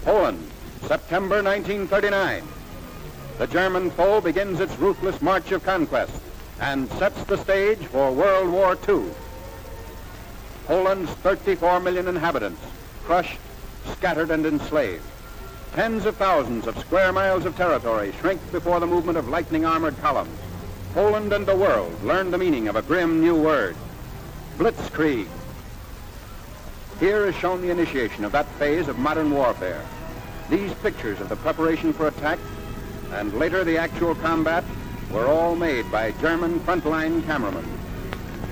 Poland, September 1939. The German foe begins its ruthless march of conquest and sets the stage for World War II. Poland's 34 million inhabitants, crushed, scattered, and enslaved. Tens of thousands of square miles of territory shrink before the movement of lightning-armored columns. Poland and the world learn the meaning of a grim new word, blitzkrieg. Here is shown the initiation of that phase of modern warfare. These pictures of the preparation for attack and later the actual combat were all made by German frontline cameramen.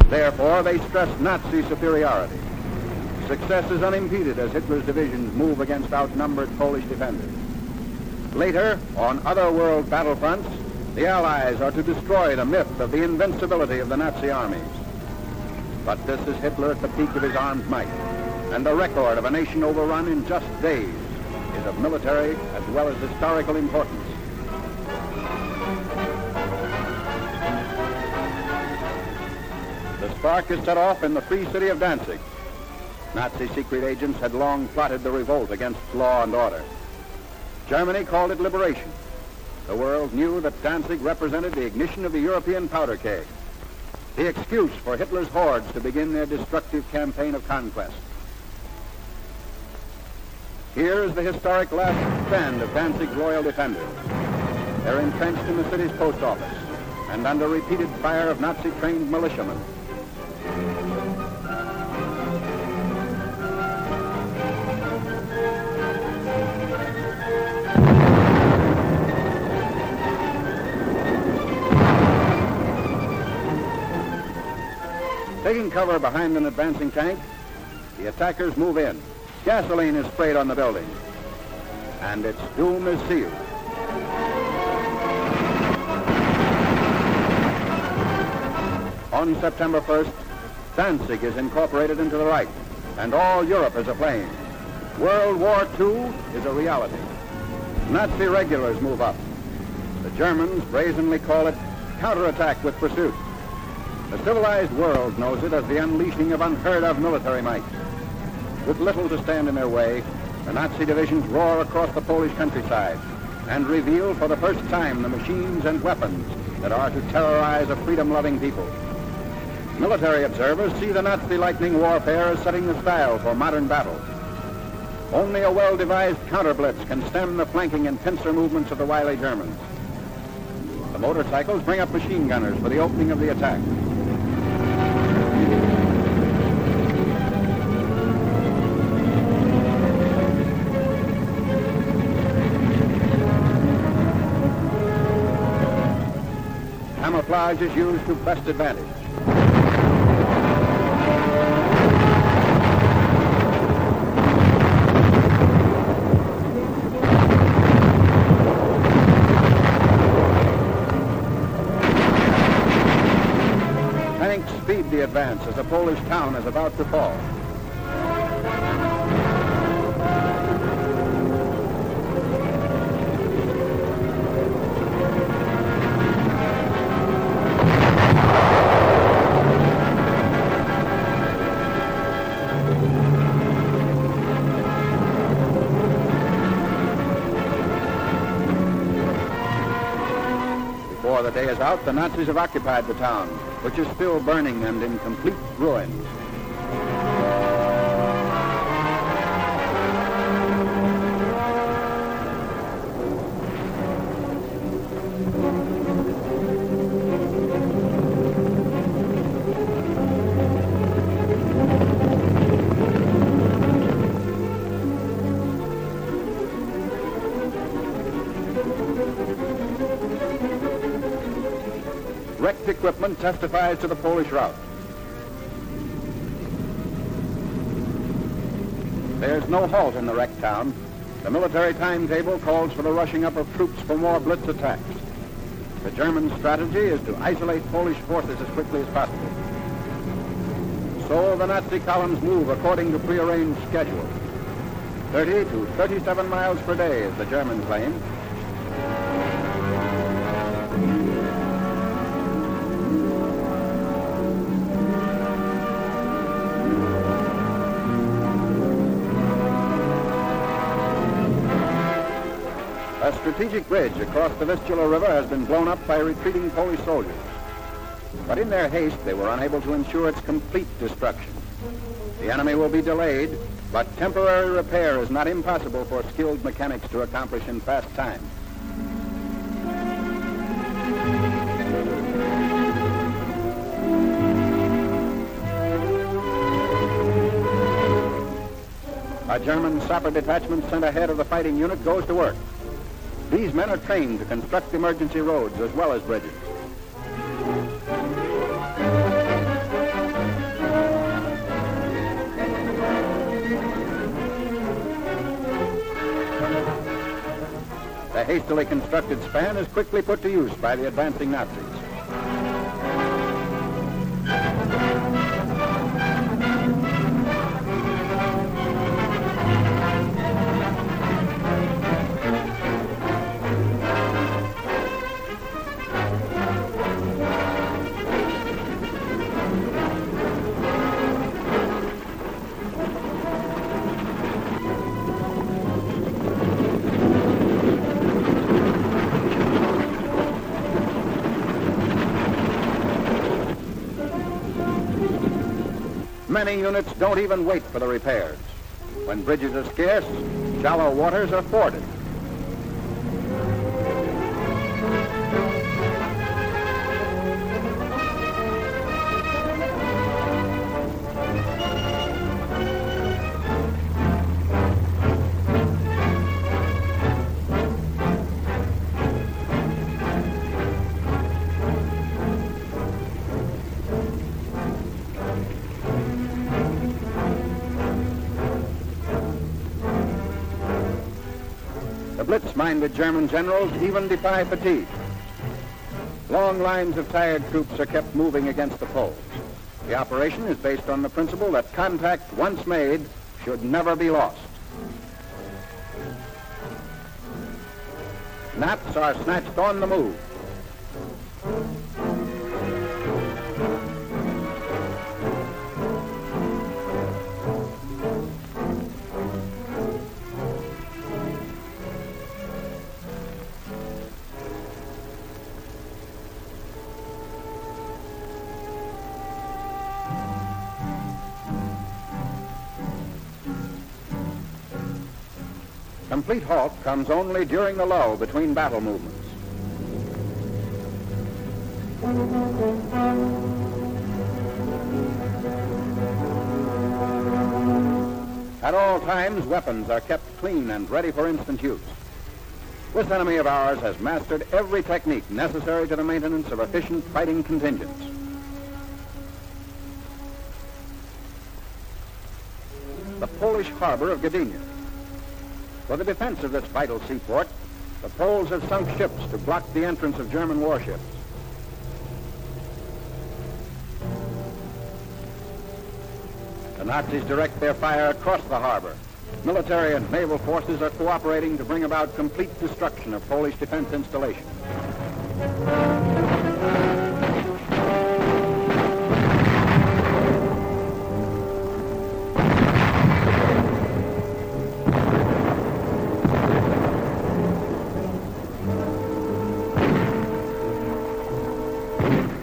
Therefore, they stress Nazi superiority. Success is unimpeded as Hitler's divisions move against outnumbered Polish defenders. Later, on other world battlefronts, the Allies are to destroy the myth of the invincibility of the Nazi armies. But this is Hitler at the peak of his armed might, and the record of a nation overrun in just days is of military as well as historical importance. The spark is set off in the free city of Danzig. Nazi secret agents had long plotted the revolt against law and order. Germany called it liberation. The world knew that Danzig represented the ignition of the European powder keg, the excuse for Hitler's hordes to begin their destructive campaign of conquest. Here is the historic last stand of Danzig's loyal defenders. They're entrenched in the city's post office and under repeated fire of Nazi-trained militiamen. Taking cover behind an advancing tank, the attackers move in. Gasoline is sprayed on the building, and its doom is sealed. On September 1st, Danzig is incorporated into the Reich, and all Europe is aflame. World War II is a reality. Nazi regulars move up. The Germans brazenly call it counterattack with pursuit. The civilized world knows it as the unleashing of unheard-of military might. With little to stand in their way, the Nazi divisions roar across the Polish countryside and reveal for the first time the machines and weapons that are to terrorize a freedom-loving people. Military observers see the Nazi lightning warfare as setting the style for modern battle. Only a well-devised counter-blitz can stem the flanking and pincer movements of the wily Germans. The motorcycles bring up machine gunners for the opening of the attack. Camouflage is used to best advantage. Tanks speed the advance as the Polish town is about to fall. Before the day is out, the Nazis have occupied the town, which is still burning and in complete ruins. Wrecked equipment testifies to the Polish rout. There's no halt in the wrecked town. The military timetable calls for the rushing up of troops for more blitz attacks. The German strategy is to isolate Polish forces as quickly as possible. So the Nazi columns move according to prearranged schedule. 30 to 37 miles per day is the German claim. A strategic bridge across the Vistula River has been blown up by retreating Polish soldiers. But in their haste, they were unable to ensure its complete destruction. The enemy will be delayed, but temporary repair is not impossible for skilled mechanics to accomplish in fast time. A German sapper detachment sent ahead of the fighting unit goes to work. These men are trained to construct emergency roads as well as bridges. The hastily constructed span is quickly put to use by the advancing Nazis. Many units don't even wait for the repairs. When bridges are scarce, shallow waters are forded. Blitz-minded German generals even defy fatigue. Long lines of tired troops are kept moving against the Poles. The operation is based on the principle that contact once made should never be lost. Naps are snatched on the move. Complete halt comes only during the lull between battle movements. At all times, weapons are kept clean and ready for instant use. This enemy of ours has mastered every technique necessary to the maintenance of efficient fighting contingents. The Polish harbor of Gdynia. For the defense of this vital seaport, the Poles have sunk ships to block the entrance of German warships. The Nazis direct their fire across the harbor. Military and naval forces are cooperating to bring about complete destruction of Polish defense installations.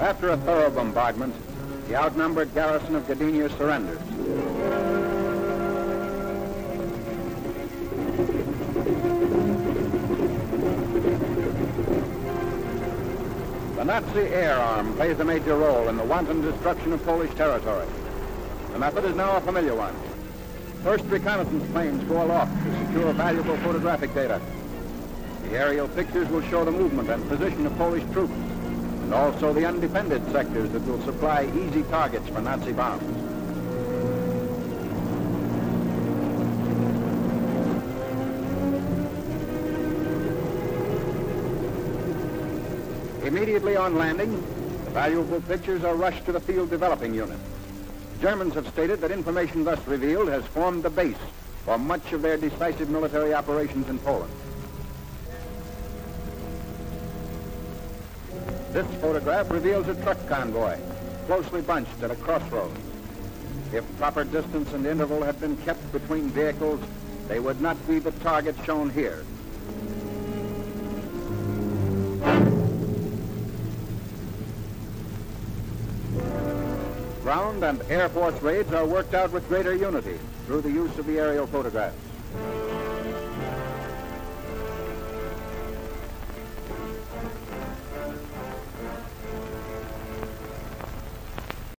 After a thorough bombardment, the outnumbered garrison of Gdynia surrenders. The Nazi air arm plays a major role in the wanton destruction of Polish territory. The method is now a familiar one. First reconnaissance planes go aloft to secure valuable photographic data. The aerial pictures will show the movement and position of Polish troops, and also the undefended sectors that will supply easy targets for Nazi bombs. Immediately on landing, the valuable pictures are rushed to the field developing unit. Germans have stated that information thus revealed has formed the base for much of their decisive military operations in Poland. This photograph reveals a truck convoy, closely bunched at a crossroads. If proper distance and interval had been kept between vehicles, they would not be the target shown here. ground and Air Force raids are worked out with greater unity through the use of the aerial photographs.